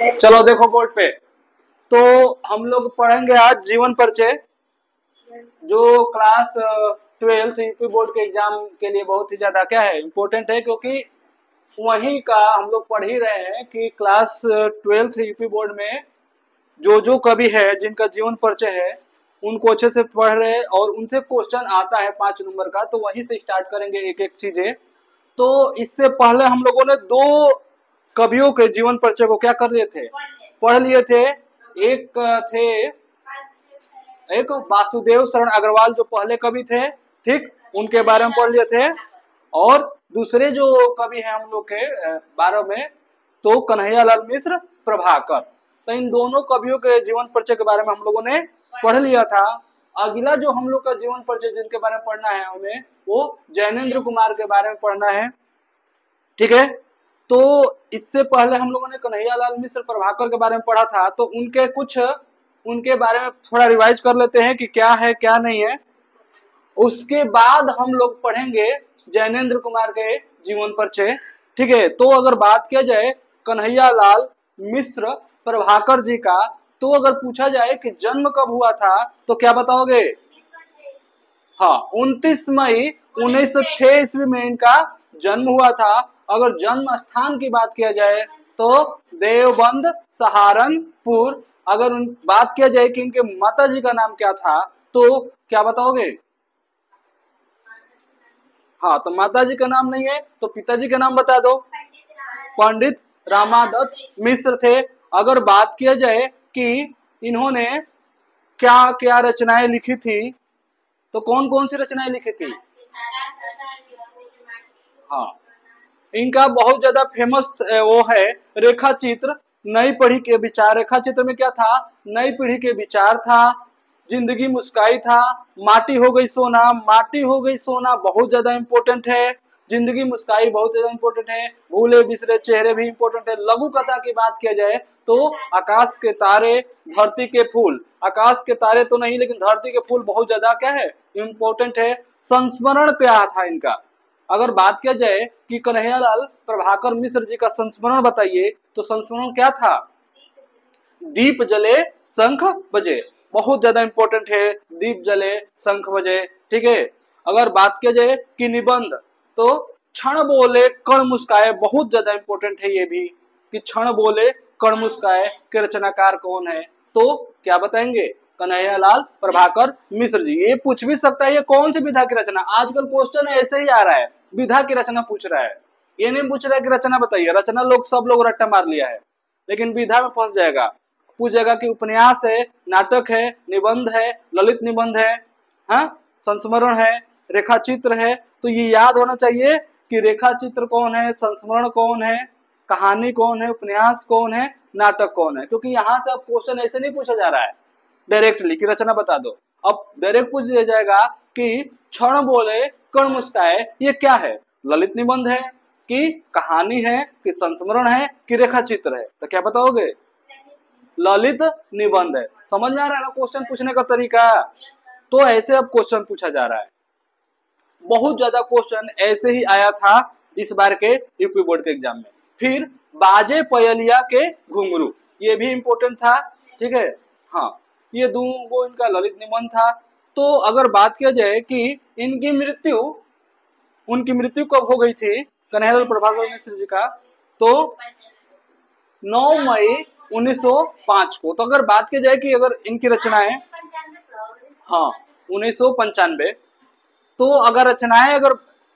चलो देखो बोर्ड पे। तो हम लोग पढ़ेंगे आज जीवन परिचय, जो क्लास 12th यूपी बोर्ड के एग्जाम के लिए बहुत ही ज्यादा क्या है, इम्पोर्टेंट है, क्योंकि वहीं का हम लोग पढ़ ही रहे हैं कि क्लास 12th यूपी बोर्ड में जो कवि है जिनका जीवन परिचय है उनको अच्छे से पढ़ रहे हैं और उनसे क्वेश्चन आता है 5 नंबर का, तो वहीं से स्टार्ट करेंगे एक एक चीजें। तो इससे पहले हम लोगों ने दो कवियों के जीवन परिचय को क्या कर लिए थे, पढ़ लिए थे। एक थे, एक वासुदेव शरण अग्रवाल जो पहले कवि थे, ठीक, उनके बारे में पढ़ लिए थे। और दूसरे जो कवि हैं हम लोग के 12 में, तो कन्हैयालाल मिश्र, प्रभाकर। तो इन दोनों कवियों के जीवन परिचय के बारे में हम लोगों ने पढ़ लिया था। अगला जो हम लोग का जीवन परिचय जिनके बारे में पढ़ना है हमें, वो जैनेन्द्र कुमार के बारे में पढ़ना है, ठीक है। तो इससे पहले हम लोगों ने कन्हैयालाल मिश्र, प्रभाकर के बारे में पढ़ा था, तो उनके बारे में थोड़ा रिवाइज कर लेते हैं कि क्या है क्या नहीं है। उसके बाद हम लोग पढ़ेंगे जैनेन्द्र कुमार के जीवन परिचय, ठीक है। तो अगर बात किया जाए कन्हैयालाल मिश्र, प्रभाकर जी का, तो अगर पूछा जाए कि जन्म कब हुआ था तो क्या बताओगे? हाँ, 29 मई 1906 ईस्वी में इनका जन्म हुआ था। अगर जन्म स्थान की बात किया जाए तो देवबंद, सहारनपुर। अगर बात किया जाए कि इनके माता जी का नाम क्या था तो क्या बताओगे? हाँ, तो माता जी का नाम नहीं है तो पिताजी का नाम बता दो। पंडित रामादत्त मिश्र थे। अगर बात किया जाए कि इन्होंने क्या क्या रचनाएं लिखी थी, तो कौन कौन सी रचनाएं लिखी थी? हाँ, इनका बहुत ज्यादा फेमस वो है रेखा चित्र, नई पीढ़ी के विचार। रेखा चित्र में क्या था? नई पीढ़ी के विचार था। जिंदगी मुस्काई था। माटी हो गई सोना, माटी हो गई सोना बहुत ज्यादा इंपॉर्टेंट है। जिंदगी मुस्काई बहुत ज्यादा इंपॉर्टेंट है। भूले बिसरे चेहरे भी इंपॉर्टेंट है। लघु कथा की बात किया जाए तो आकाश के तारे, धरती के फूल। आकाश के तारे तो नहीं, लेकिन धरती के फूल बहुत ज्यादा क्या है, इंपॉर्टेंट है। संस्मरण क्या था इनका? अगर बात किया जाए कि कन्हैयालाल प्रभाकर मिश्र जी का संस्मरण बताइए, तो संस्मरण क्या था? दीप जले शंख बजे, बहुत ज्यादा इंपॉर्टेंट है। दीप जले शंख बजे, ठीक है। अगर बात किया जाए कि निबंध, तो क्षण बोले कण मुस्काए, बहुत ज्यादा इंपॉर्टेंट है ये भी, कि क्षण बोले कण मुस्काए के रचनाकार कौन है, तो क्या बताएंगे? कन्हैयालाल प्रभाकर मिश्र जी। ये पूछ भी सकता है ये कौन सी विधा की रचना, आजकल क्वेश्चन ऐसे ही आ रहा है, विधा की रचना पूछ रहा है। ये नहीं पूछ रहा है कि रचना बताइए, रचना लोग सब लोग रट्टा मार लिया है, लेकिन विधा में फंस जाएगा। पूछ जाएगा कि उपन्यास है, नाटक है, निबंध है, ललित निबंध है, हाँ, संस्मरण है, रेखा चित्र है। तो ये याद होना चाहिए कि रेखा चित्र कौन है, संस्मरण कौन है, कहानी कौन है, उपन्यास कौन है, नाटक कौन है। क्योंकि यहाँ से अब क्वेश्चन ऐसे नहीं पूछा जा रहा है डायरेक्टली कि रचना बता दो। अब डायरेक्ट पूछ दिया जाएगा कि क्षण बोले कण मुस्काए ये क्या है, ललित निबंध है कि कहानी है कि संस्मरण है कि रेखा चित्र है, तो क्या बताओगे? ललित निबंध है। समझ में आ रहा है ना क्वेश्चन पूछने का तरीका? तो ऐसे अब क्वेश्चन पूछा जा रहा है। बहुत ज्यादा क्वेश्चन ऐसे ही आया था इस बार के यूपी बोर्ड के एग्जाम में। फिर बाजे पयलिया के घुंघरू, ये भी इंपॉर्टेंट था, ठीक है। हाँ, ये दो इनका ललित निबंध था। तो अगर बात किया जाए कि उनकी मृत्यु कब हो गई थी कन्हैयालाल प्रभाकर मिश्र जी का, तो 9 मई 1905 को। तो अगर बात की जाए कि अगर इनकी रचनाएं, हाँ 1995, तो अगर रचनाएं, अगर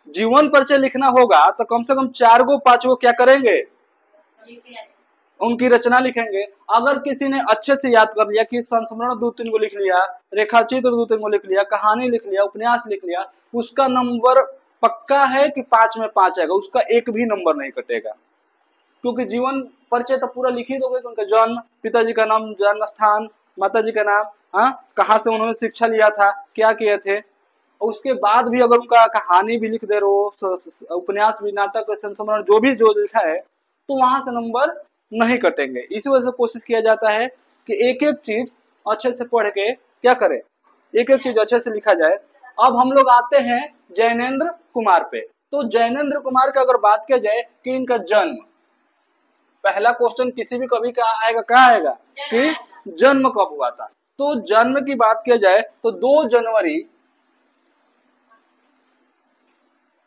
जीवन परिचय लिखना होगा तो कम से कम 4 गो 5 गो क्या करेंगे, उनकी रचना लिखेंगे। अगर किसी ने अच्छे से याद कर लिया कि संस्मरण 2-3 गो लिख लिया, रेखा चित्र 2-3 गो लिख लिया, कहानी लिख लिया, उपन्यास लिख लिया, उसका नंबर पक्का है कि 5 में 5 आएगा, उसका एक भी नंबर नहीं कटेगा। क्योंकि जीवन परिचय तो पूरा लिख ही दोगे, उनका जन्म, पिताजी का नाम, जन्म स्थान, माताजी का नाम, हाँ, कहाँ से उन्होंने शिक्षा लिया था, क्या किए थे। उसके बाद भी अगर उनका कहानी भी लिख दे रहे हो, उपन्यास भी, नाटक, संस्मरण जो भी जो लिखा है, तो वहां से नंबर नहीं कटेंगे। इसी वजह से कोशिश किया जाता है कि एक एक चीज अच्छे से पढ़ के क्या करें, एक एक चीज अच्छे से लिखा जाए। अब हम लोग आते हैं जैनेन्द्र कुमार पे। तो जैनेन्द्र कुमार का अगर बात किया जाए कि इनका जन्म, पहला क्वेश्चन किसी भी कवि का आएगा, क्या आएगा कि जन्म कब हुआ था। तो जन्म की बात किया जाए तो 2 जनवरी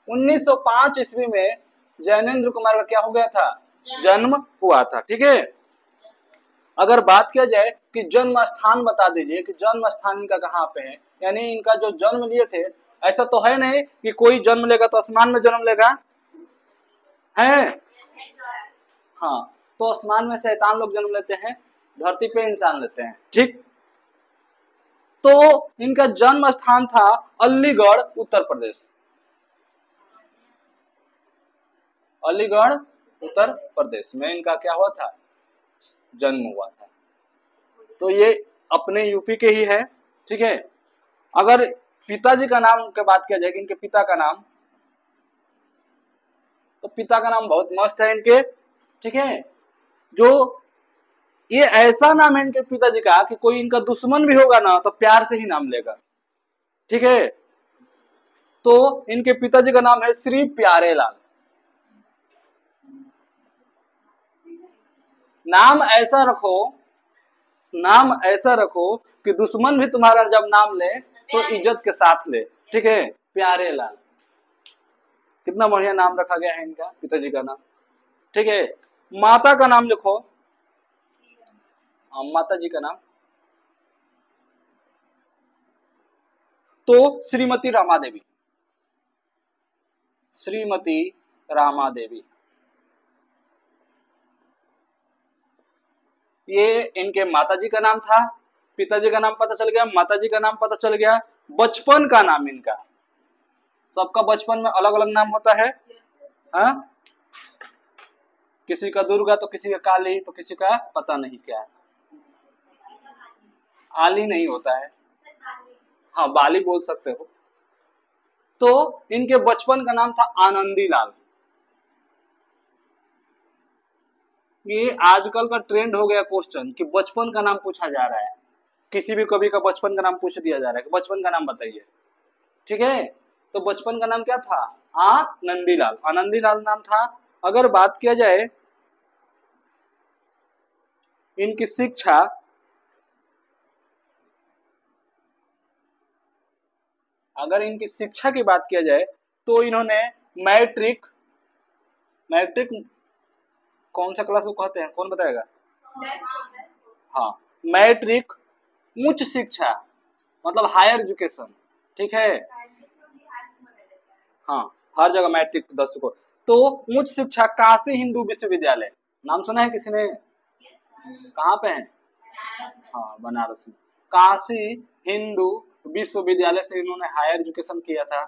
1905 ईस्वी में जैनेन्द्र कुमार का क्या हो गया था, जन्म हुआ था। ठीक है, अगर बात किया जाए कि जन्म स्थान बता दीजिए कि जन्म स्थान इनका कहाँ पे है, यानी इनका जो जन्म लिए थे, ऐसा तो है नहीं कि कोई जन्म लेगा तो आसमान में जन्म लेगा, है? हाँ, तो आसमान में शैतान लोग जन्म लेते हैं, धरती पे इंसान लेते हैं। ठीक, तो इनका जन्म स्थान था अलीगढ़ उत्तर प्रदेश, अलीगढ़ उत्तर प्रदेश में इनका क्या हुआ था, जन्म हुआ था। तो ये अपने यूपी के ही है। ठीक है, अगर पिताजी का नाम की बात किया जाए कि इनके पिता का नाम, तो पिता का नाम बहुत मस्त है इनके। ठीक है, जो ये ऐसा नाम है इनके पिताजी का कि कोई इनका दुश्मन भी होगा ना तो प्यार से ही नाम लेगा। ठीक है, तो इनके पिताजी का नाम है श्री प्यारेलाल। नाम ऐसा रखो, नाम ऐसा रखो कि दुश्मन भी तुम्हारा जब नाम ले तो इज्जत के साथ ले। ठीक है, प्यारेलाल, कितना बढ़िया नाम रखा गया है इनका पिताजी का नाम। ठीक है, माता का नाम लिखो, माता जी का नाम तो श्रीमती रामा देवी, श्रीमती रामा देवी। ये इनके माताजी का नाम था, पिताजी का नाम पता चल गया, माताजी का नाम पता चल गया। बचपन का नाम इनका, सबका बचपन में अलग अलग नाम होता है। हा? किसी का दुर्गा तो किसी का काली तो किसी का पता नहीं क्या, आली नहीं होता है, हाँ बाली बोल सकते हो। तो इनके बचपन का नाम था आनंदी लाल। ये आजकल का ट्रेंड हो गया क्वेश्चन कि बचपन का नाम पूछा जा रहा है, किसी भी कवि का बचपन का नाम पूछ दिया जा रहा है कि बचपन का नाम बताइए। ठीक है, तो बचपन का नाम क्या था, आनंदीलाल, आनंदीलाल नाम था। अगर बात किया जाए इनकी शिक्षा, अगर इनकी शिक्षा की बात किया जाए तो इन्होंने मैट्रिक, मैट्रिक कौन सा क्लास को कहते हैं, कौन बताएगा? हाँ, मैट्रिक उच्च शिक्षा मतलब हायर एजुकेशन। ठीक है, हाँ हर जगह मैट्रिक 10 को। तो उच्च शिक्षा काशी हिंदू विश्वविद्यालय, नाम सुना है किसी ने? कहाँ पे है? हाँ बनारस में, काशी हिंदू विश्वविद्यालय से इन्होंने हायर एजुकेशन किया था,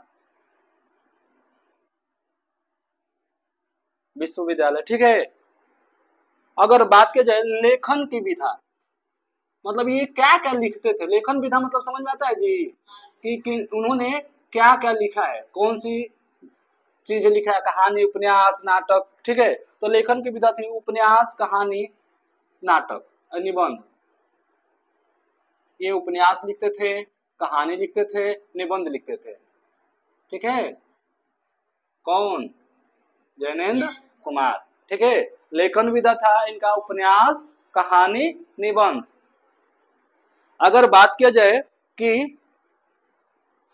विश्वविद्यालय। ठीक है, अगर बात की जाए लेखन की विधा, मतलब ये क्या क्या लिखते थे, लेखन विधा मतलब समझ में आता है जी कि उन्होंने क्या क्या लिखा है, कौन सी चीजें लिखा है, कहानी उपन्यास नाटक। ठीक है, तो लेखन की विधा थी उपन्यास कहानी नाटक निबंध। ये उपन्यास लिखते थे, कहानी लिखते थे, निबंध लिखते थे। ठीक है, कौन? जैनेन्द्र कुमार। ठीक है, लेखन विधा था इनका उपन्यास कहानी निबंध। अगर बात किया जाए कि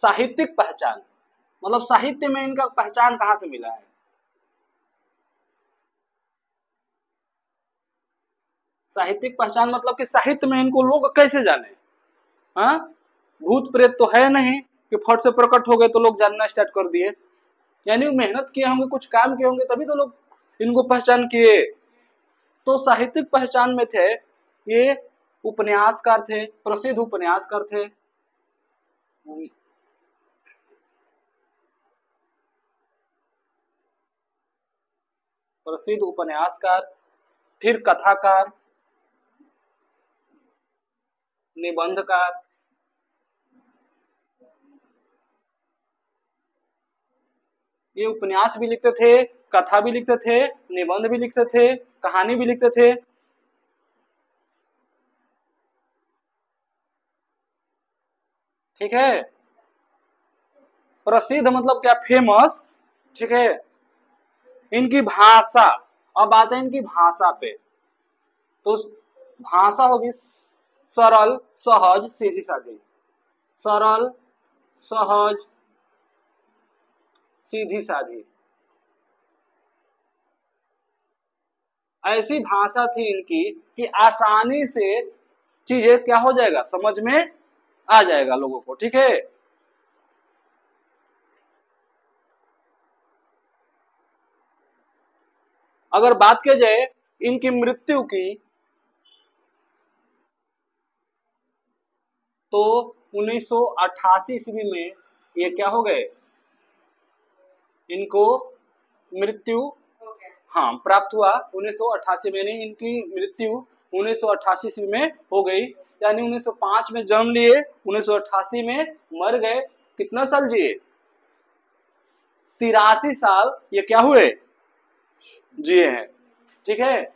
साहित्यिक पहचान, मतलब साहित्य में इनका पहचान कहां से मिला है, साहित्यिक पहचान मतलब कि साहित्य में इनको लोग कैसे जाने। हाँ, भूत प्रेत तो है नहीं कि फट से प्रकट हो गए तो लोग जानना स्टार्ट कर दिए, यानी मेहनत किए होंगे, कुछ काम किए होंगे तभी तो लोग इनको पहचान किए। तो साहित्यिक पहचान में थे ये, उपन्यासकार थे, प्रसिद्ध उपन्यासकार थे। प्रसिद्ध उपन्यासकार, फिर कथाकार, निबंधकार। ये उपन्यास भी लिखते थे, कथा भी लिखते थे, निबंध भी लिखते थे, कहानी भी लिखते थे। ठीक है, प्रसिद्ध मतलब क्या, फेमस। ठीक है, इनकी भाषा अब आते हैं इनकी भाषा पे। तो भाषा होगी सरल, सहज, सीधी सादी। सरल, सहज, सीधी सादी, ऐसी भाषा थी इनकी कि आसानी से चीजें क्या हो जाएगा, समझ में आ जाएगा लोगों को। ठीक है, अगर बात की जाए इनकी मृत्यु की, तो 1988 ईस्वी में ये क्या हो गए, इनको मृत्यु हाँ प्राप्त हुआ 1988 में। नहीं, इनकी मृत्यु 1988 ईस्वी में हो गई, यानी 1905 में जन्म लिए, 1988 में मर गए। कितना साल जिए, 83 साल ये क्या हुए, जिए हैं। ठीक है,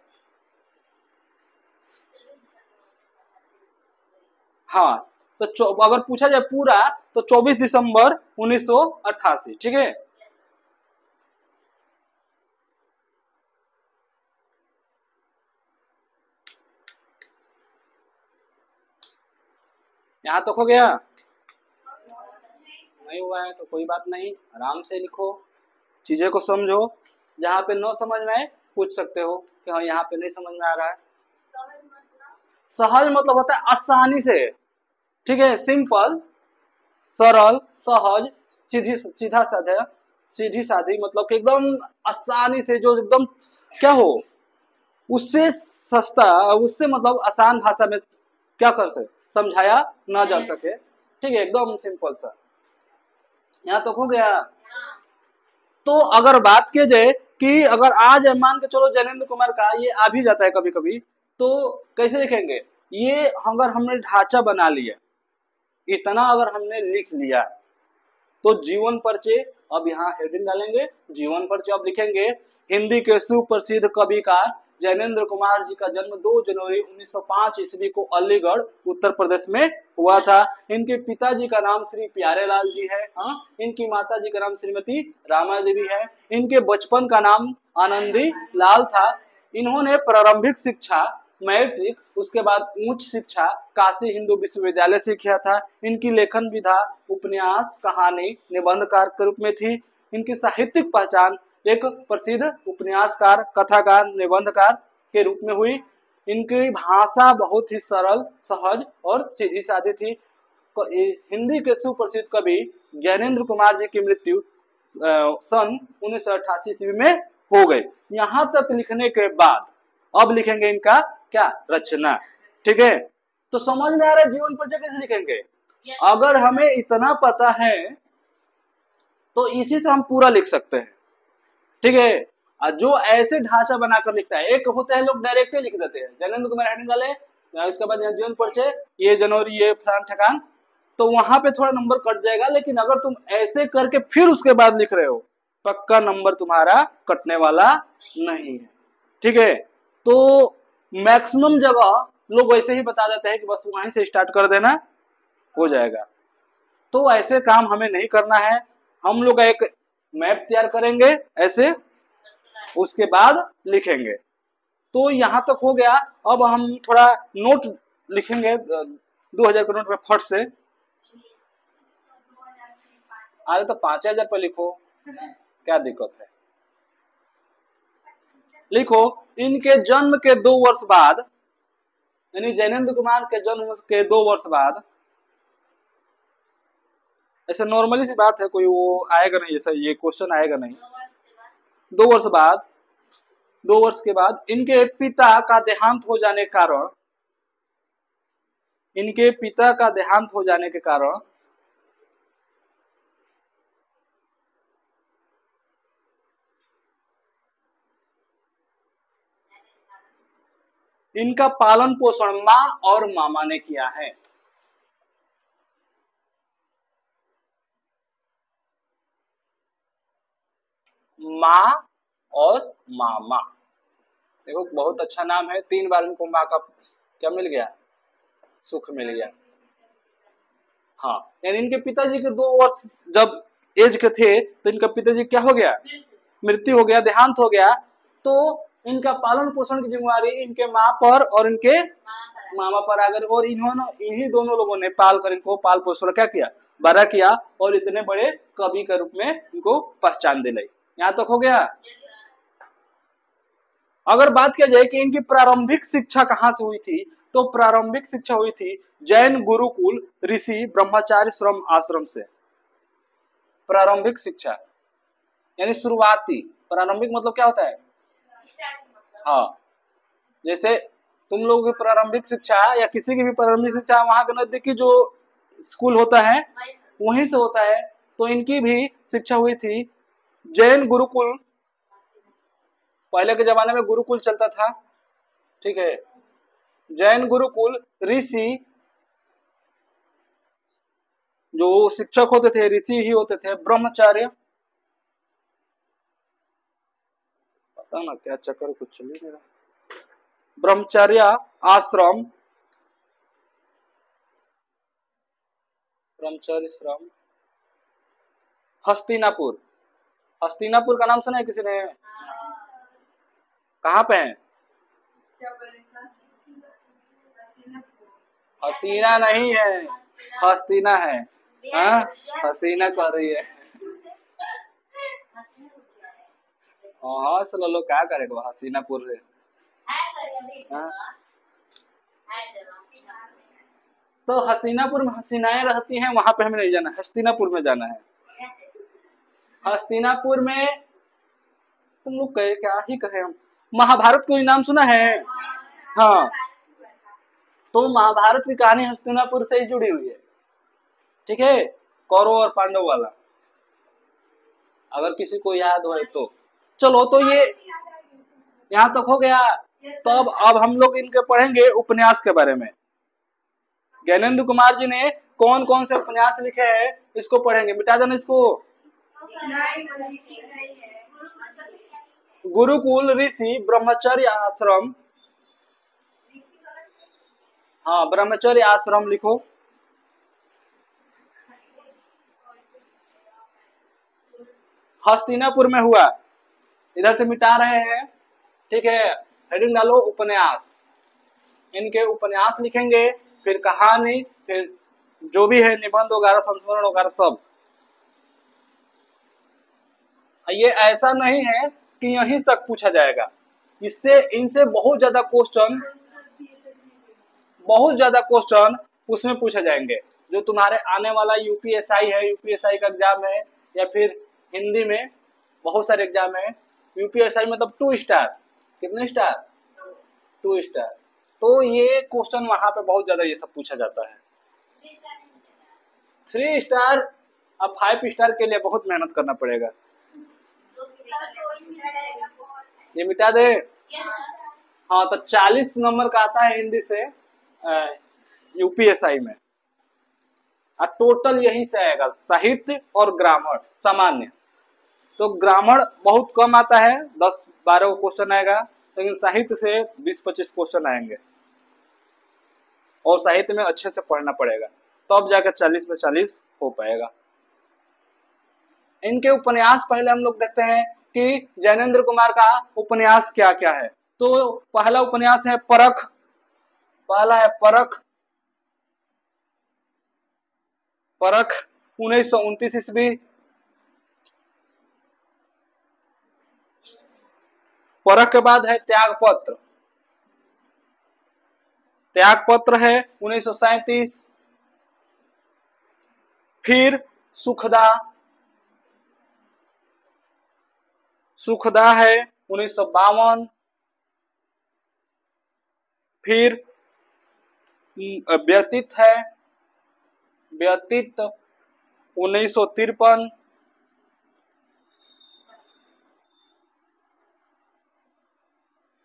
हाँ, तो अगर पूछा जाए पूरा तो 24 दिसंबर 1988। ठीक है, यहां तक हो गया, नहीं हुआ है तो कोई बात नहीं, आराम से लिखो, चीजें को समझो, जहाँ पे न समझ में आए पूछ सकते हो कि हाँ यहाँ पे नहीं समझ में आ रहा है। सहज मतलब होता है आसानी से। ठीक है, सिंपल, सरल, सहज, सीधी, सीधा साधा, सीधी साधी, मतलब कि एकदम आसानी से, जो एकदम क्या हो, उससे सस्ता, उससे मतलब आसान भाषा में क्या कर सके, समझाया ना जा सके। ठीक है, एकदम सिंपल सा। यहाँ तक हो गया। तो अगर बात की जाए कि अगर आज मान के चलो जैनेंद्र कुमार का ये आ भी जाता है कभी कभी, तो कैसे लिखेंगे, ये अगर हमने ढांचा बना लिया, इतना अगर हमने लिख लिया, तो जीवन परिचय, अब यहाँ हेडिंग डालेंगे जीवन परिचय, अब लिखेंगे हिंदी के सुप्रसिद्ध कविकार जैनेंद्र कुमार जी का जन्म 2 जनवरी 1905 ईस्वी को अलीगढ़ उत्तर प्रदेश में हुआ था। इनके पिताजी का नाम श्री प्यारे लाल जी है, हाँ, इनकी माता जी का नाम श्रीमती रामा देवी है। इनके बचपन का नाम आनंदी लाल था। इन्होंने प्रारंभिक शिक्षा मैट्रिक, उसके बाद उच्च शिक्षा काशी हिंदू विश्वविद्यालय से किया था। इनकी लेखन विधा उपन्यास, कहानी, निबंधकार के रूप में थी। इनकी साहित्यिक पहचान एक प्रसिद्ध उपन्यासकार, कथाकार, निबंधकार के रूप में हुई। इनकी भाषा बहुत ही सरल, सहज और सीधी सादी थी। हिंदी के सुप्रसिद्ध कवि ज्ञानेंद्र कुमार जी की मृत्यु सन 1988 ईस्वी में हो गई। यहाँ तक लिखने के बाद अब लिखेंगे इनका क्या, रचना। ठीक है, तो समझ में आ रहा है जीवन परिचय कैसे लिखेंगे। अगर हमें इतना पता है तो इसी से हम पूरा लिख सकते हैं। ठीक है, जो ऐसे ढांचा बनाकर लिखता है, एक होता है लोग डायरेक्ट ही लिख देते हैं, जैनेंद्र कुमार हेडिंग डाले, इसके बाद यहाँ जीवन परिचय, ये जनवरी, ये फलान ठिकान, तो वहां पे थोड़ा नंबर कट जाएगा। लेकिन अगर तुम ऐसे करके फिर उसके बाद लिख रहे हो, पक्का नंबर तुम्हारा कटने वाला नहीं है। ठीक है, तो मैक्सिमम जगह लोग वैसे ही बता देते हैं कि बस वहीं से स्टार्ट कर देना, हो जाएगा। तो ऐसे काम हमें नहीं करना है। हम लोग एक मैप तैयार करेंगे ऐसे, उसके बाद लिखेंगे। तो यहाँ तक हो गया। अब हम थोड़ा नोट लिखेंगे 2000 के नोट में फट से। अरे तो 5000 पे लिखो, क्या दिक्कत है। लिखो, इनके जन्म के 2 वर्ष बाद, यानी जैनेंद्र कुमार के जन्म के 2 वर्ष बाद, ऐसा नॉर्मली सी बात है, कोई वो आएगा नहीं, ऐसा ये क्वेश्चन आएगा नहीं। 2 वर्ष बाद, 2 वर्ष के बाद इनके पिता का देहांत हो जाने के कारण, इनके पिता का देहांत हो जाने के कारण इनका पालन पोषण माँ और मामा ने किया है। माँ और मामा, देखो बहुत अच्छा नाम है, 3 बार इनको माँ का क्या मिल गया, सुख मिल गया। हाँ, यानी इनके पिताजी के 2 वर्ष जब एज के थे, तो इनका पिताजी क्या हो गया, मृत्यु हो गया, देहांत हो गया। तो इनका पालन पोषण की जिम्मेवारी इनके माँ पर और इनके मामा पर आ गई, और इन्होंने इन्हीं दोनों लोगों ने पाल कर इनको पाल पोषण क्या किया, बड़ा किया, और इतने बड़े कवि के रूप में इनको पहचान दिलाई। यहाँ तक हो गया। अगर बात किया जाए कि इनकी प्रारंभिक शिक्षा कहाँ से हुई थी, तो प्रारंभिक शिक्षा हुई थी जैन गुरुकुल ऋषि ब्रह्मचारी श्रम आश्रम से। प्रारंभिक शिक्षा यानी शुरुआती, प्रारंभिक मतलब क्या होता है, हाँ, जैसे तुम लोगों की प्रारंभिक शिक्षा या किसी की भी प्रारंभिक शिक्षा वहां के नजदीकी जो स्कूल होता है वहीं से होता है। तो इनकी भी शिक्षा हुई थी जैन गुरुकुल, पहले के जमाने में गुरुकुल चलता था, ठीक है, जैन गुरुकुल ऋषि, जो शिक्षक होते थे ऋषि ही होते थे, ब्रह्मचार्य, पता ना क्या चक्कर कुछ चल नहीं रहा, ब्रह्मचर्य आश्रम, ब्रह्मचर्य श्रम, हस्तिनापुर। हस्तिनापुर का नाम सुना है किसी ने? कहाँ पे है? हसीना नहीं है, हस्तिना है। हाँ, हसीना कर रही है। हाँ चलो लो, क्या करेगा हसीनापुर से। हाँ? तो हसीनापुर में हसीनाएं रहती हैं, वहां पे हमें नहीं जाना, हस्तिनापुर में जाना है। हस्तिनापुर में तुम लोग कहे क्या ही कहे, हम महाभारत कोई नाम सुना है? हाँ, तो महाभारत की कहानी हस्तिनापुर से ही जुड़ी हुई है, ठीक है, कौरव और पांडव वाला, अगर किसी को याद हो तो। चलो तो ये यहाँ तक हो गया। तो अब हम लोग इनके पढ़ेंगे उपन्यास के बारे में। ज्ञानेंद्र कुमार जी ने कौन कौन से उपन्यास लिखे हैं इसको पढ़ेंगे। मिटा देना इसको। गुरुकुल ऋषि ब्रह्मचर्य आश्रम, हाँ ब्रह्मचर्य आश्रम लिखो। हस्तिनापुर में हुआ, इधर से मिटा रहे हैं, ठीक है, हेडिंग डालो उपन्यास। इनके उपन्यास लिखेंगे, फिर कहानी, फिर जो भी है निबंध वगैरह संस्मरण वगैरह सब। ये ऐसा नहीं है कि यहीं तक पूछा जाएगा, इससे इनसे बहुत ज्यादा क्वेश्चन उसमें पूछे जाएंगे। जो तुम्हारे आने वाला यूपीएसआई है, यूपीएसआई का एग्जाम है, या फिर हिंदी में बहुत सारे एग्जाम है। यूपीएसआई मतलब 2 स्टार, कितने स्टार? 2 स्टार। तो ये क्वेश्चन वहां पे बहुत ज्यादा ये सब पूछा जाता है। 3 स्टार, अब 5 स्टार के लिए बहुत मेहनत करना पड़ेगा। ये मिटा दे। हाँ, तो 40 नंबर का आता है हिंदी से यूपीएसआई में, और टोटल यही से आएगा साहित्य और ग्रामर सामान्य। तो ग्रामर बहुत कम आता है, 10-12 क्वेश्चन आएगा, लेकिन साहित्य से 20-25 क्वेश्चन आएंगे, और साहित्य में अच्छे से पढ़ना पड़ेगा, तब जाकर 40 में 40 हो पाएगा। इनके उपन्यास पहले हम लोग देखते हैं कि ज्ञानेंद्र कुमार का उपन्यास क्या क्या है। तो पहला उपन्यास है परख, पहला है परख। परख 1929 ईस्वी। परख के बाद है त्यागपत्र, त्यागपत्र है 1937। फिर सुखदा, सुखदा है 1952। फिर व्यतीत है, व्यतीत 1953।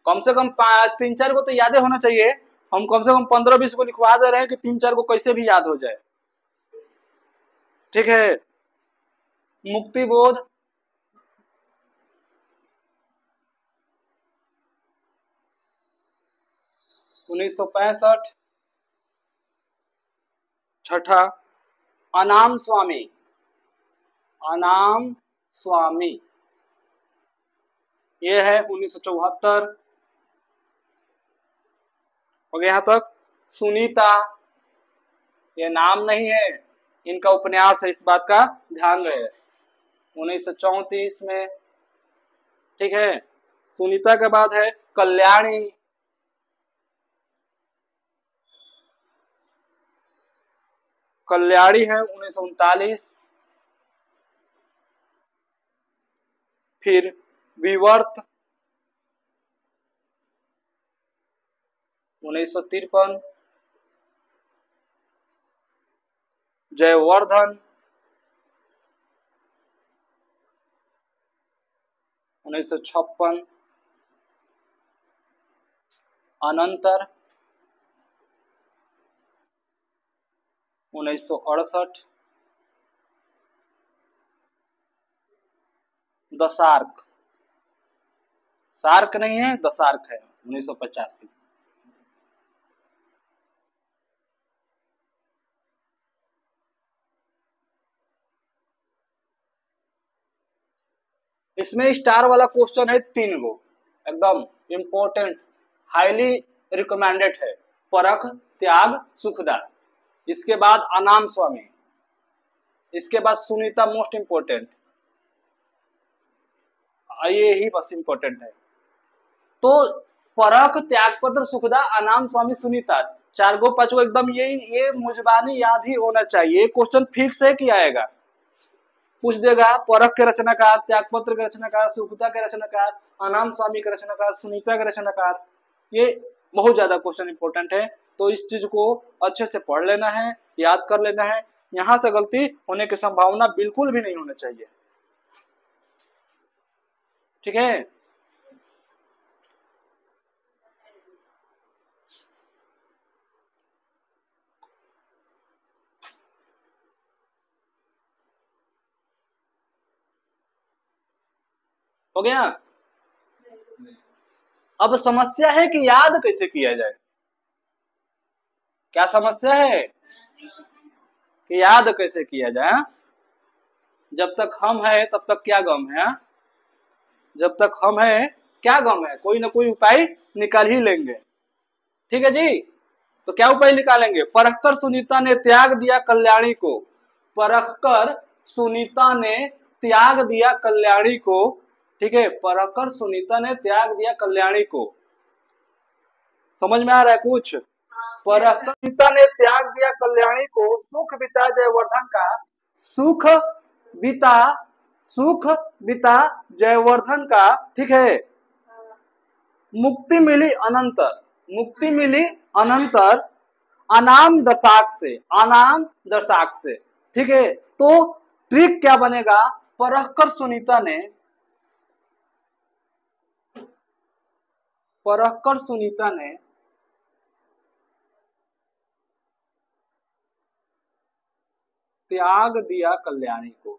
कम से कम 3-4 को तो याद होना चाहिए, हम कम से कम 15-20 को लिखवा दे रहे हैं कि 3-4 को कैसे भी याद हो जाए, ठीक है। मुक्तिबोध 1965। छठा अनाम स्वामी, अनाम स्वामी ये है 1974। हो गया यहाँ तक। सुनीता, ये नाम नहीं है, इनका उपन्यास है, इस बात का ध्यान रहे, 1934 में। ठीक है। सुनीता के बाद है कल्याणी। कल्याणी है 1939। फिर विवर्त 1953। जयवर्धन 1956। अनंतर 1968। दशार्क, सार्क नहीं है, दशार्क है, 1985। इसमें स्टार वाला क्वेश्चन है 3 गो, एकदम इंपॉर्टेंट, हाईली रिकमेंडेड है। परख, त्याग, सुखदा। इसके बाद अनाम स्वामी। इसके बाद सुनीता, मोस्ट इंपोर्टेंट। ये ही बस इंपॉर्टेंट है। तो परख, त्यागपत्र, सुखदा, अनाम स्वामी, सुनीता, 4 गो 5 गो एकदम ये मुजबानी याद ही होना चाहिए। क्वेश्चन फिक्स है कि आएगा, पूछ देगा परख के रचनाकार, त्यागपत्र के रचनाकार, सुखदा के रचनाकार, अनाम स्वामी के रचनाकार, सुनीता के रचनाकार। ये बहुत ज्यादा क्वेश्चन इंपॉर्टेंट है, तो इस चीज को अच्छे से पढ़ लेना है, याद कर लेना है। यहां से गलती होने की संभावना बिल्कुल भी नहीं होना चाहिए। ठीक है। हो गया। अब समस्या है कि याद कैसे किया जाए। क्या समस्या है कि याद कैसे किया जाए। जब तक हम है तब तक क्या गम है, जब तक हम है क्या गम है, कोई ना कोई उपाय निकाल ही लेंगे। ठीक है जी। तो क्या उपाय निकालेंगे। परखकर सुनीता ने त्याग दिया कल्याणी को। परखकर सुनीता ने त्याग दिया कल्याणी को। ठीक है। परखकर सुनीता ने त्याग दिया कल्याणी को। समझ में आ रहा है कुछ। परखकर सुनीता ने त्याग दिया कल्याणी को। सुख बिता जयवर्धन का। सुख बिता, सुख बिता जयवर्धन का। ठीक है। मुक्ति मिली अनंतर, मुक्ति मिली अनंतर अनाम दशाक से, अनाम दशाक से। ठीक है। तो ट्रिक क्या बनेगा। परखकर सुनीता ने, परखकर सुनीता ने त्याग दिया कल्याणी को।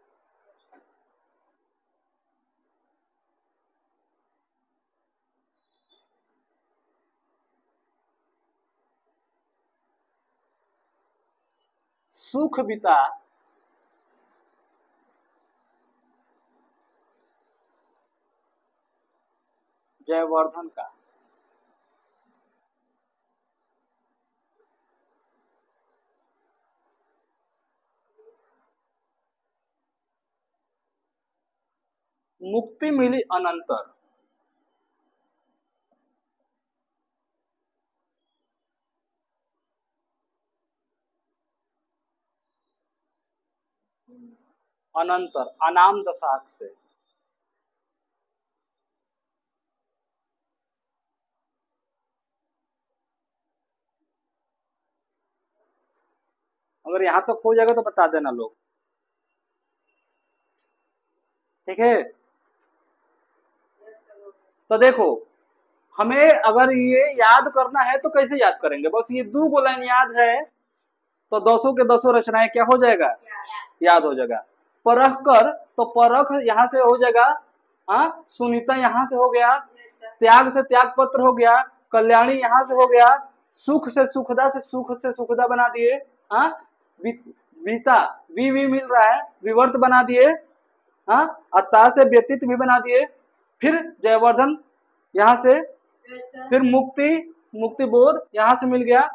सुख बिता जयवर्धन का। मुक्ति मिली अनंतर, अनंतर अनाम दशाक से। अगर यहां तक हो जाएगा तो बता देना लोग। ठीक है। तो देखो, हमें अगर ये याद करना है तो कैसे याद करेंगे। बस ये 2 गो लाइन याद है तो 200 के 200 रचनाएं क्या हो जाएगा, याद हो जाएगा। परख कर, तो परख यहां से हो जाएगा। हाँ, सुनीता यहां से हो गया, त्याग से त्याग पत्र हो गया, कल्याणी यहां से हो गया, सुख से सुखदा से सुख से सुखदा बना दिए। हाँ, बीता वी मिल रहा है, विवर्त बना दिए। हाँ, अता से व्यतीत भी बना दिए। फिर जयवर्धन यहाँ से, फिर मुक्ति, मुक्ति बोध यहाँ से मिल गया,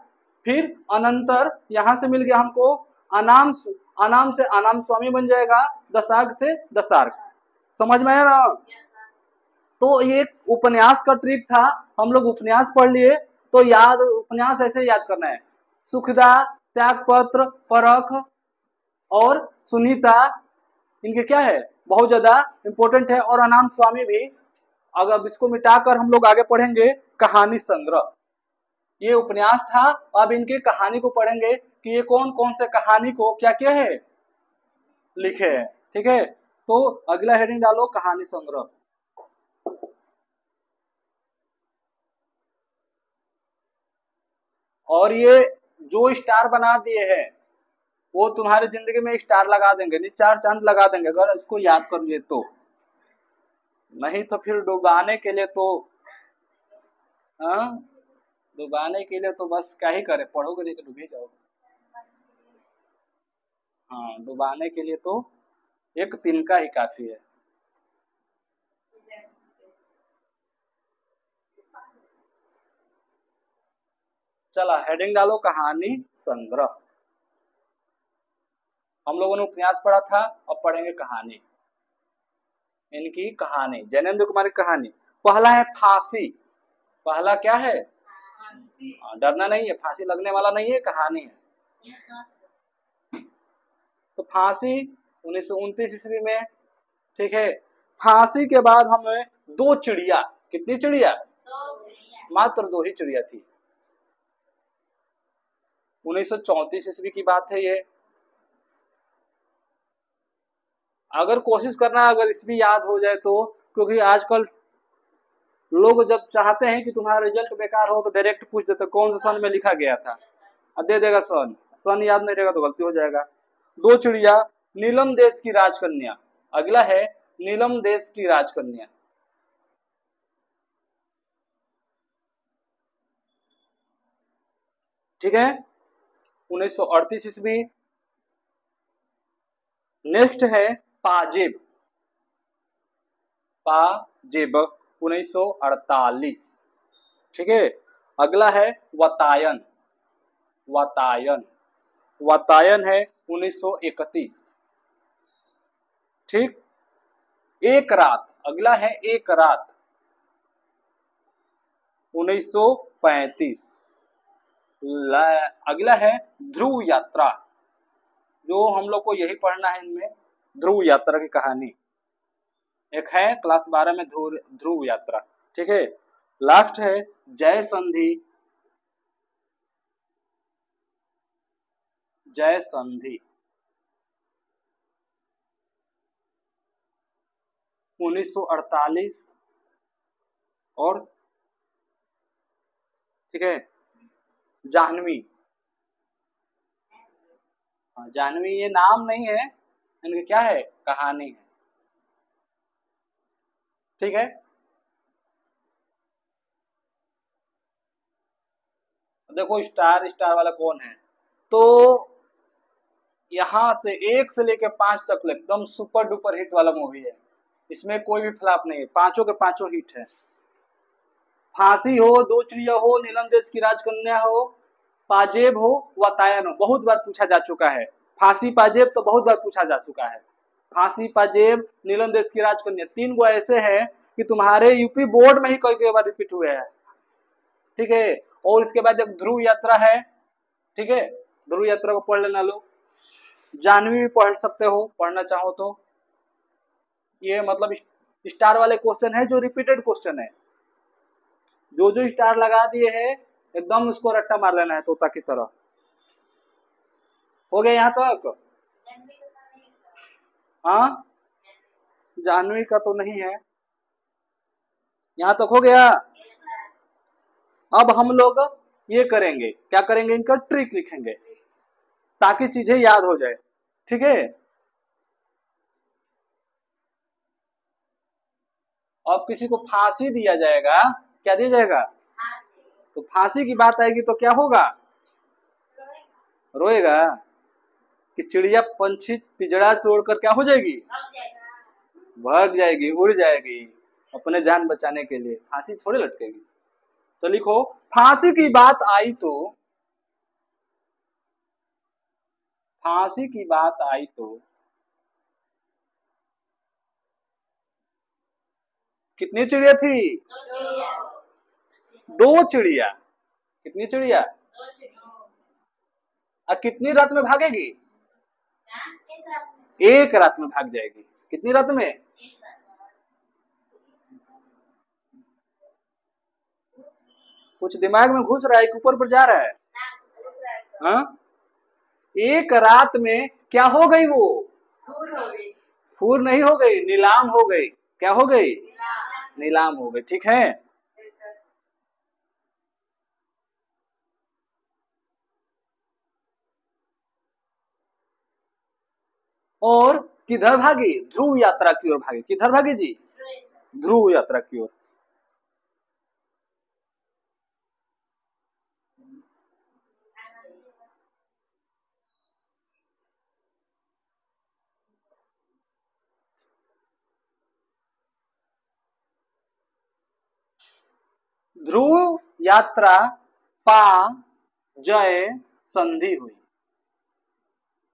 फिर अनंतर यहाँ से मिल गया हमको, अनाम, अनाम से अनाम स्वामी बन जाएगा, दशार्ग से दशार्ग। समझ में आया ना? तो ये उपन्यास का ट्रिक था, हम लोग उपन्यास पढ़ लिए तो याद, उपन्यास ऐसे याद करना है। सुखदा, त्यागपत्र, परख और सुनीता, इनके क्या है, बहुत ज्यादा इंपॉर्टेंट है। और अनाम स्वामी भी। अगर इसको मिटाकर हम लोग आगे पढ़ेंगे कहानी संग्रह, ये उपन्यास था। अब इनके कहानी को पढ़ेंगे कि ये कौन कौन से कहानी को क्या क्या है लिखे हैं। ठीक है, तो अगला हेडिंग डालो कहानी संग्रह। और ये जो स्टार बना दिए हैं वो तुम्हारी जिंदगी में स्टार लगा देंगे, नहीं 4 चांद लगा देंगे अगर इसको याद कर लिए तो। नहीं तो फिर डुबाने के लिए तो, हाँ, डुबाने के लिए तो बस क्या ही करे, पढ़ोगे नहीं तो डूब ही जाओगे। हाँ, डुबाने के लिए तो एक तिनका ही काफी है। चला हेडिंग डालो कहानी संग्रह। हम लोगों ने उपन्यास पढ़ा था, अब पढ़ेंगे कहानी। इनकी कहानी, जैनेन्द्र कुमार की कहानी। पहला है फांसी। पहला क्या है? डरना नहीं है, फांसी लगने वाला नहीं है, कहानी है। तो फांसी 1929 ईस्वी में। ठीक है, फांसी के बाद हमें 2 चिड़िया, कितनी चिड़िया? मात्र 2 ही चिड़िया थी। 1934 ईस्वी की बात है ये। अगर कोशिश करना, अगर इसमें याद हो जाए तो, क्योंकि आजकल लोग जब चाहते हैं कि तुम्हारा रिजल्ट बेकार हो तो डायरेक्ट पूछ देते कौन से सन में लिखा गया था, दे देगा सन, सन याद नहीं रहेगा तो गलती हो जाएगा। 2 चिड़िया, नीलम देश की राजकन्या। अगला है नीलम देश की राजकन्या। ठीक है, 1938 ईस्वी। नेक्स्ट है पाजेब। पाजेब 1948। ठीक है, अगला है वतायन। वतायन, वतायन है 1931। ठीक, एक रात, अगला है एक रात 1935। अगला है ध्रुव यात्रा, जो हम लोग को यही पढ़ना है इनमें, ध्रुव यात्रा की कहानी। एक है क्लास 12 में ध्रुव यात्रा। ठीक है, लास्ट है जय संधि। जय संधि 1948। और ठीक है, जाह्नवी। जाह्नवी ये नाम नहीं है, इनकी क्या है, कहानी है। ठीक है, देखो स्टार, स्टार वाला कौन है, तो यहां से 1 से लेकर 5 तक एकदम सुपर डुपर हिट वाला मूवी है, इसमें कोई भी फ्लॉप नहीं है, पांचों के पांचों हिट है। फांसी हो, 2 चिड़िया हो, नीलम देश की राजकन्या हो, पाजेब हो, वतायन हो, बहुत बार पूछा जा चुका है। फांसी पाजेब तो बहुत बार पूछा जा चुका है। फांसी पाजेब नीलम देश की राजकन्या 3 गो ऐसे हैं कि तुम्हारे यूपी बोर्ड में ही कई बार रिपीट हुए हैं। ठीक है, और इसके बाद एक ध्रुव यात्रा है। ठीक है, ध्रुव यात्रा को पढ़ लेना लोग। जाह्नवी भी पढ़ सकते हो, पढ़ना चाहो तो। ये मतलब स्टार वाले क्वेश्चन है जो रिपीटेड क्वेश्चन है, जो जो स्टार लगा दिए हैं एकदम उसको रट्टा मार लेना है तोता की तरह। हो गया यहाँ तक? हाँ, जाह्नवी का तो नहीं है, यहाँ तक हो गया। अब हम लोग ये करेंगे, क्या करेंगे, इनका ट्रिक लिखेंगे ताकि चीजें याद हो जाए। ठीक है, अब किसी को फांसी दिया जाएगा, क्या दिया जाएगा, तो फांसी की बात आएगी तो क्या होगा, रोएगा कि चिड़िया पंछी पिजड़ा तोड़कर क्या हो जाएगी, भाग जाएगी, उड़ जाएगी। अपने जान बचाने के लिए, फांसी थोड़े लटकेगी। तो लिखो फांसी की बात आई तो, फांसी की बात आई तो कितनी चिड़िया थी? दो चिड़िया। कितनी चिड़िया? अब कितनी रात में भागेगी? एक रात में भाग जाएगी। कितनी रात में? कुछ दिमाग में घुस रहा है कि ऊपर पर जा रहा है? हाँ, एक रात में क्या हो गई वो? फूर नहीं हो गई, नीलाम हो गई। क्या हो गई? नीलाम हो गई। ठीक है, और किधर भागी? ध्रुव यात्रा की ओर भागी। किधर भागी जी? ध्रुव यात्रा की ओर। ध्रुव यात्रा पा जय संधि हुई।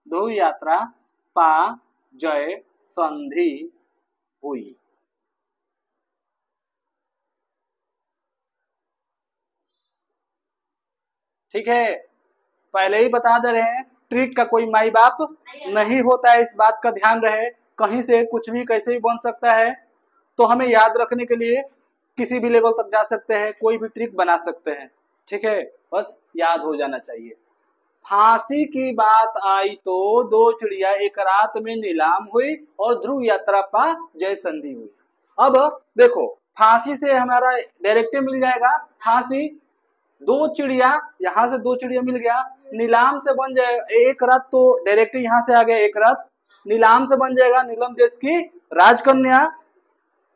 ध्रुव यात्रा पा जय संधि हुई। ठीक है, पहले ही बता दे रहे हैं, ट्रिक का कोई माई बाप नहीं होता है, इस बात का ध्यान रहे। कहीं से कुछ भी कैसे भी बन सकता है, तो हमें याद रखने के लिए किसी भी लेवल तक जा सकते हैं, कोई भी ट्रिक बना सकते हैं। ठीक है, बस याद हो जाना चाहिए। फांसी की बात आई तो दो चिड़िया एक रात में नीलाम हुई और ध्रुव यात्रा पा जय संधि हुई। अब देखो, फांसी से हमारा डायरेक्टली मिल जाएगा फांसी, दो चिड़िया, यहाँ से दो चिड़िया मिल गया। नीलाम से बन जाएगा एक रात, तो डायरेक्टली यहाँ से आ गया एक रात। नीलाम से बन जाएगा नीलम देश की राजकन्या।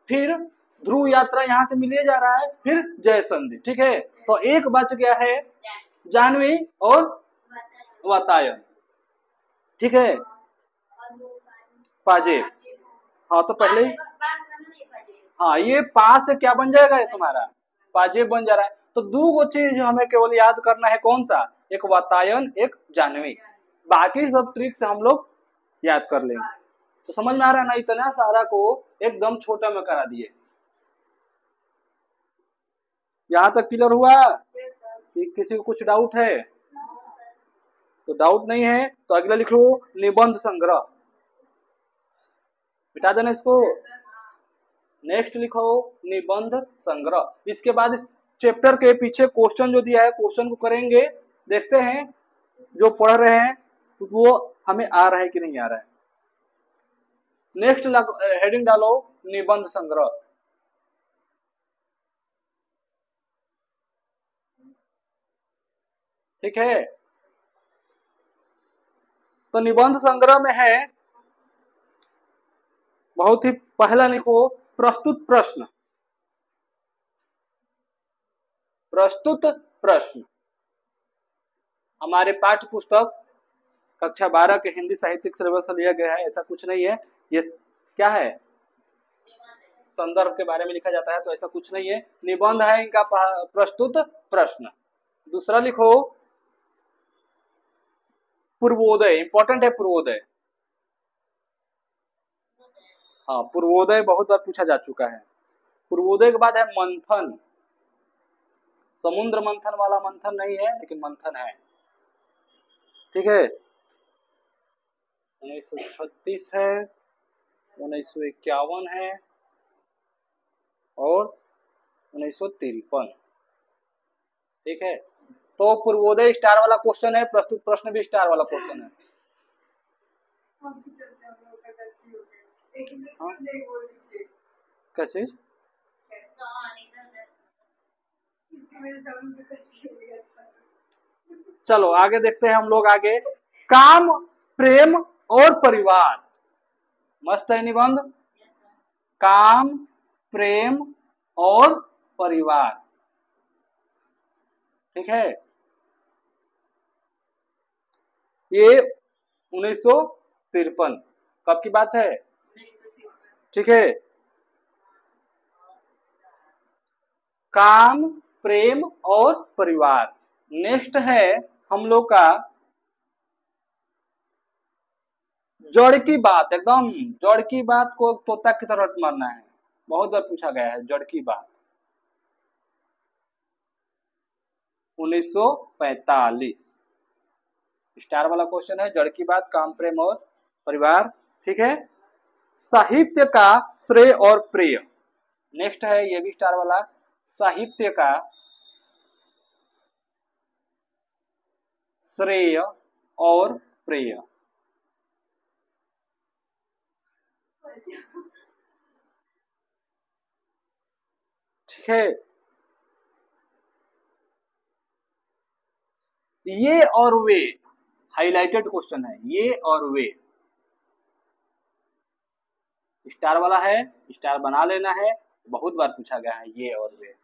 फिर ध्रुव यात्रा यहाँ से मिले जा रहा है, फिर जय संधि। ठीक है, तो एक बच गया है जाह्नवी और वातायन। ठीक है, पाजेब। हाँ, तो पहले ही, हाँ, ये पास से क्या बन जाएगा? ये तुम्हारा पाजेब बन जा रहा है। तो दो गो चीज हमें केवल याद करना है, कौन सा? एक वातायन, एक जाह्नवी। बाकी सब ट्रिक से हम लोग याद कर लेंगे। तो समझ में आ रहा है ना? इतना सारा को एकदम छोटा में करा दिए। यहाँ तक क्लियर हुआ? किसी को कुछ डाउट है? तो डाउट नहीं है तो अगला लिख लो, निबंध संग्रह। मिटा देना इसको। नेक्स्ट लिखो निबंध संग्रह। इसके बाद इस चैप्टर के पीछे क्वेश्चन जो दिया है, क्वेश्चन को करेंगे, देखते हैं जो पढ़ रहे हैं वो हमें आ रहा है कि नहीं आ रहा है। नेक्स्ट हेडिंग डालो निबंध संग्रह। ठीक है, तो निबंध संग्रह में है, बहुत ही पहला लिखो प्रस्तुत प्रश्न। प्रस्तुत प्रश्न हमारे पाठ्य पुस्तक कक्षा 12 के हिंदी साहित्यिक सिलेबस से लिया गया है, ऐसा कुछ नहीं है। ये क्या है? संदर्भ के बारे में लिखा जाता है, तो ऐसा कुछ नहीं है। निबंध है इनका प्रस्तुत प्रश्न। दूसरा लिखो पूर्वोदय। इंपॉर्टेंट है पूर्वोदय। हाँ, पूर्वोदय बहुत बार पूछा जा चुका है। पूर्वोदय के बाद है मंथन। समुद्र मंथन वाला मंथन नहीं है, लेकिन मंथन है। ठीक है, 1936 है, 1951 है और 1953। ठीक है, तो पूर्वोदय स्टार वाला क्वेश्चन है, प्रस्तुत प्रश्न भी स्टार वाला क्वेश्चन है। हाँ? क्या चीज? चलो आगे देखते हैं हम लोग आगे। काम, प्रेम और परिवार। मस्त है निबंध। काम, प्रेम और परिवार। ठीक है, ये 1953 कब की बात है? ठीक है, काम, प्रेम और परिवार। नेक्स्ट है हम लोग का जड़ की बात, एकदम जड़ की बात को तोता की तरह मारना है, बहुत बार पूछा गया है जड़ की बात। 1945 स्टार वाला क्वेश्चन है, जड़ की बात, काम, प्रेम और परिवार। ठीक है। साहित्य का श्रेय और प्रिय, नेक्स्ट है ये भी स्टार वाला, साहित्य का श्रेय और प्रिय। ठीक है। ये और वे हाईलाइटेड क्वेश्चन है, ये और वे स्टार वाला है, स्टार बना लेना है, बहुत बार पूछा गया है ये और वे।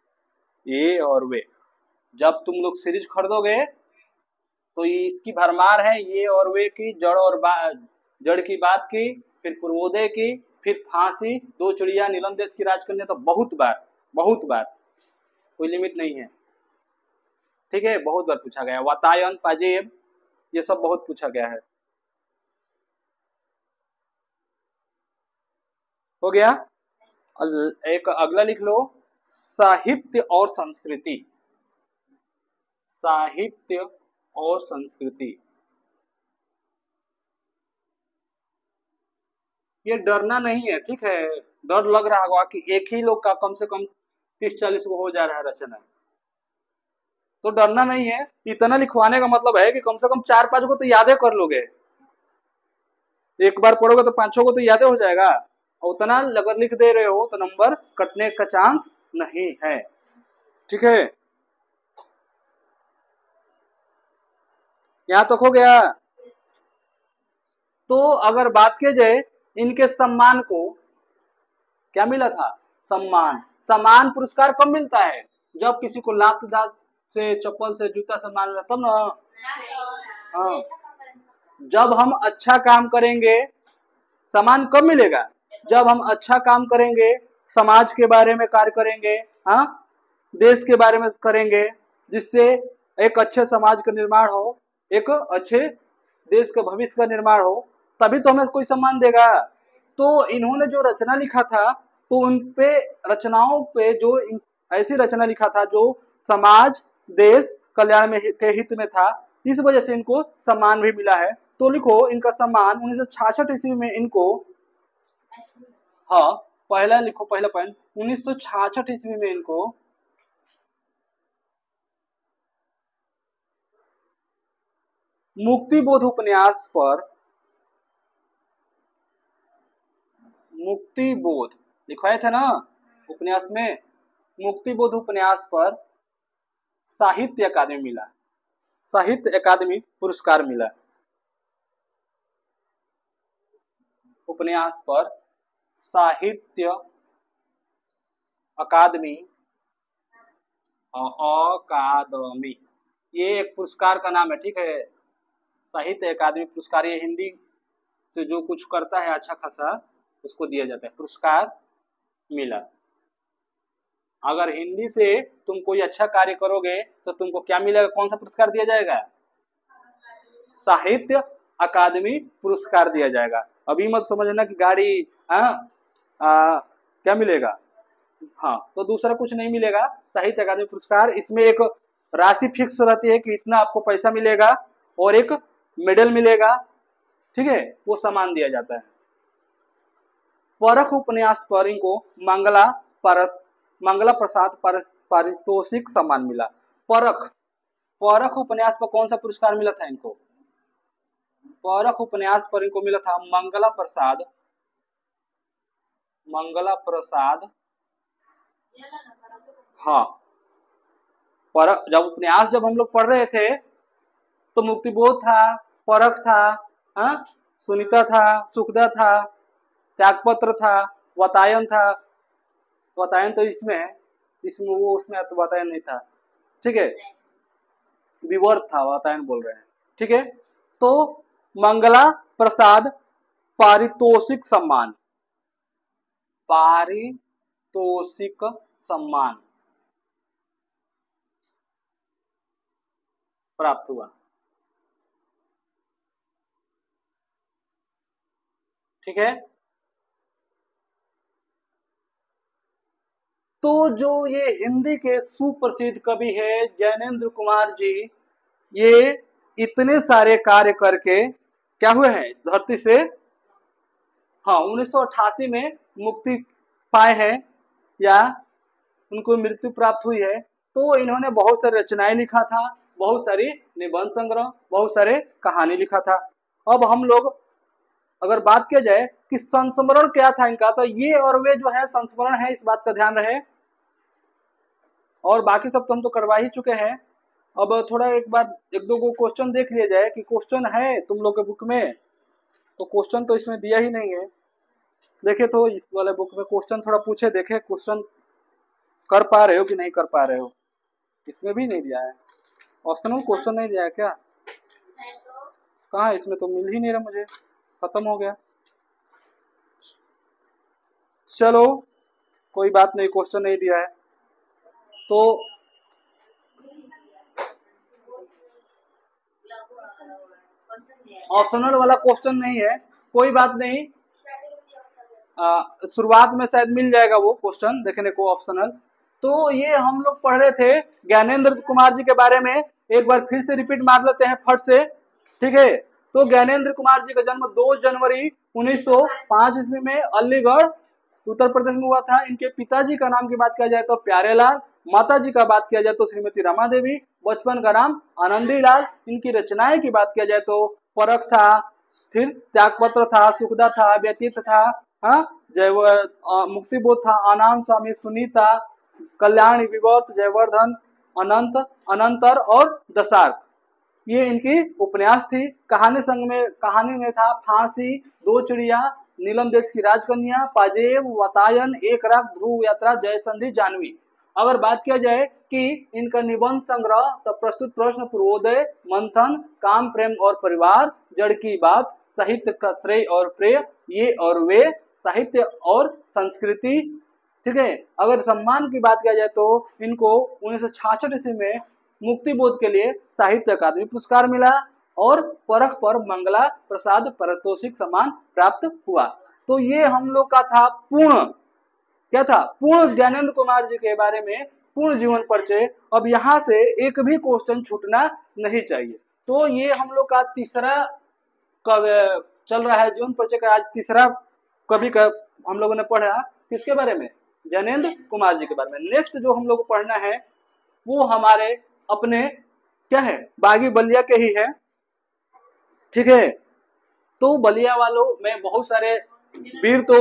ये और वे जब तुम लोग सीरीज खरीदोगे तो ये इसकी भरमार है, ये और वे की, जड़ और जड़ की बात की, फिर पूर्वोदय की, फिर फांसी, दो चिड़िया, नीलम देश की राजकन्या, तो बहुत बार, बहुत बार, कोई लिमिट नहीं है। ठीक है, बहुत बार पूछा गया। वातायन, पाजेब, ये सब बहुत पूछा गया है। हो गया। एक अगला लिख लो, साहित्य और संस्कृति। साहित्य और संस्कृति, ये डरना नहीं है, ठीक है। डर लग रहा होगा कि एक ही लोग का कम से कम 30-40 को हो जा रहा है रचना, तो डरना नहीं है। इतना लिखवाने का मतलब है कि कम से कम 4-5 को तो यादें कर लोगे, एक बार पढ़ोगे तो 5-6 को तो यादें हो जाएगा, और उतना अगर लिख दे रहे हो तो नंबर कटने का चांस नहीं है। ठीक है, यहां तक हो गया। तो अगर बात की जाए इनके सम्मान को, क्या मिला था? सम्मान। सम्मान पुरस्कार कब मिलता है? जब किसी को लात दात से, चप्पल से, जूता से मारना, तब ना। हाँ, जब हम अच्छा काम करेंगे, सम्मान कब मिलेगा? जब हम अच्छा काम करेंगे, समाज के बारे में कार्य करेंगे, हाँ, देश के बारे में करेंगे, जिससे एक अच्छे समाज का निर्माण हो, एक अच्छे देश के भविष्य का निर्माण हो, तभी तो हमें कोई सम्मान देगा। तो इन्होंने जो रचना लिखा था, तो उन पे, रचनाओं पे जो ऐसी रचना लिखा था जो समाज, देश कल्याण में के हित में था, इस वजह से इनको सम्मान भी मिला है। तो लिखो इनका सम्मान 1966 ईस्वी में इनको, हाँ पहला लिखो, पहला पॉइंट 1966 ईस्वी में इनको मुक्तिबोध उपन्यास पर, मुक्तिबोध लिखवाया था ना उपन्यास में, मुक्तिबोध उपन्यास पर साहित्य अकादमी मिला, साहित्य अकादमी पुरस्कार मिला। उपन्यास पर साहित्य अकादमी, अकादमी, ये एक पुरस्कार का नाम है, ठीक है। साहित्य अकादमी पुरस्कार, ये हिंदी से जो कुछ करता है अच्छा खासा उसको दिया जाता है, पुरस्कार मिला। अगर हिंदी से तुम कोई अच्छा कार्य करोगे तो तुमको क्या मिलेगा? कौन सा पुरस्कार दिया जाएगा? साहित्य अकादमी पुरस्कार दिया जाएगा। अभी मत समझना कि गाड़ी, क्या मिलेगा, हाँ, तो दूसरा कुछ नहीं मिलेगा, साहित्य अकादमी पुरस्कार। इसमें एक राशि फिक्स रहती है कि इतना आपको पैसा मिलेगा और एक मेडल मिलेगा, ठीक है, वो सम्मान दिया जाता है। परख उपन्यास पर इनको मंगला प्रसाद पारितोषिक सम्मान मिला। परख, परख उपन्यास पर कौन सा पुरस्कार मिला था इनको? परख उपन्यास पर इनको मिला था मंगला प्रसाद, मंगला प्रसाद, हाँ। परख, जब उपन्यास जब हम लोग पढ़ रहे थे तो मुक्तिबोध था, परख था, हाँ, सुनीता था, सुखदा था, त्यागपत्र था, वातायन था, वातायन तो इसमें है, इसमें वो, उसमें तो वातायन नहीं था, ठीक है, विवर्त था, वातायन बोल रहे हैं, ठीक है। तो मंगला प्रसाद पारितोषिक सम्मान, पारितोषिक सम्मान, प्राप्त हुआ। ठीक है, तो जो ये हिंदी के सुप्रसिद्ध कवि है ज्ञानेंद्र कुमार जी, ये इतने सारे कार्य करके क्या हुए हैं इस धरती से, हाँ 1988 में मुक्ति पाए हैं या उनको मृत्यु प्राप्त हुई है। तो इन्होंने बहुत सारी रचनाएं लिखा था, बहुत सारी निबंध संग्रह, बहुत सारे कहानी लिखा था। अब हम लोग अगर बात किया जाए कि संस्मरण क्या था इनका, तो ये और वे जो है संस्मरण है, इस बात का ध्यान रहे। और बाकी सब तो हम तो करवा ही चुके हैं। अब थोड़ा एक बार एक दो को क्वेश्चन देख लिया जाए कि क्वेश्चन है तुम लोग के बुक में, तो क्वेश्चन तो इसमें दिया ही नहीं है। देखे तो इस वाले बुक में क्वेश्चन थोड़ा पूछे, देखे क्वेश्चन कर पा रहे हो कि नहीं कर पा रहे हो। इसमें भी नहीं दिया है, ऑप्शनल क्वेश्चन नहीं दिया है क्या? कहाँ, इसमें तो मिल ही नहीं रहा मुझे, खत्म हो गया। चलो कोई बात नहीं, क्वेश्चन नहीं दिया है तो ऑप्शनल वाला क्वेश्चन नहीं है, कोई बात नहीं। शुरुआत में शायद मिल जाएगा वो क्वेश्चन देखने को ऑप्शनल। तो ये हम लोग पढ़ रहे थे ज्ञानेंद्र कुमार जी के बारे में, एक बार फिर से रिपीट मार लेते हैं फट से। ठीक है, तो ज्ञानेंद्र कुमार जी का जन्म 2 जनवरी 1905 ईस्वी में अलीगढ़ उत्तर प्रदेश में हुआ था। इनके पिताजी का नाम की बात किया जाए तो प्यारेलाल, माता जी का बात किया जाए तो श्रीमती रमा देवी, बचपन का नाम आनंदी लाल। इनकी रचनाएं की बात किया जाए तो परख था, फिर त्यागपत्र था, सुखदा था, व्यतीत था, हाँ जय मुक्तिबोध था, अनाम स्वामी, सुनीता, कल्याण विवर्त, जयवर्धन, अनंत, अनंतर और दशार्क, ये इनकी उपन्यास थी। कहानी में था फांसी, दो चिड़िया, नीलम देश की राजकन्या, पाजेब, वातायन, एक राग, ध्रुव यात्रा, जयसंधि, जानवी। अगर बात किया जाए कि इनका निबंध संग्रह, तो प्रस्तुत प्रश्न, पूर्वोदय, मंथन, काम प्रेम और परिवार, जड़ की बात, साहित्य का श्रेय और प्रेय, ये और वे, साहित्य और संस्कृति। ठीक है, अगर सम्मान की बात किया जाए तो इनको 1966 ईस्वी में मुक्तिबोध के लिए साहित्य अकादमी पुरस्कार मिला और परख पर मंगला प्रसाद पारितोषिक सम्मान प्राप्त हुआ। तो ये हम लोग का था पूर्ण, क्या था, पूर्ण ज्ञानेंद्र कुमार जी के बारे में पूर्ण जीवन परिचय। अब यहाँ से एक भी क्वेश्चन छूटना नहीं चाहिए। तो ये हम लोग का तीसरा चल रहा है जीवन परिचय का, आज तीसरा कवि का हम लोगों ने पढ़ा। किसके बारे में? ज्ञानेंद्र कुमार जी के बारे में। नेक्स्ट जो हम लोग को पढ़ना है वो हमारे अपने क्या है, बागी बलिया के ही है। ठीक है, तो बलिया वालों में बहुत सारे वीर तो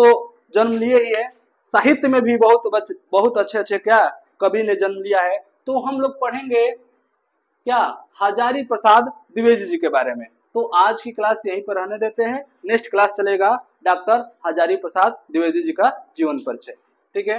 जन्म लिए ही है, साहित्य में भी बहुत अच्छे अच्छे क्या कवि ने जन्म लिया है। तो हम लोग पढ़ेंगे क्या, हजारी प्रसाद द्विवेदी जी के बारे में। तो आज की क्लास यहीं पर रहने देते हैं, नेक्स्ट क्लास चलेगा डॉक्टर हजारी प्रसाद द्विवेदी जी का जीवन परिचय। ठीक है।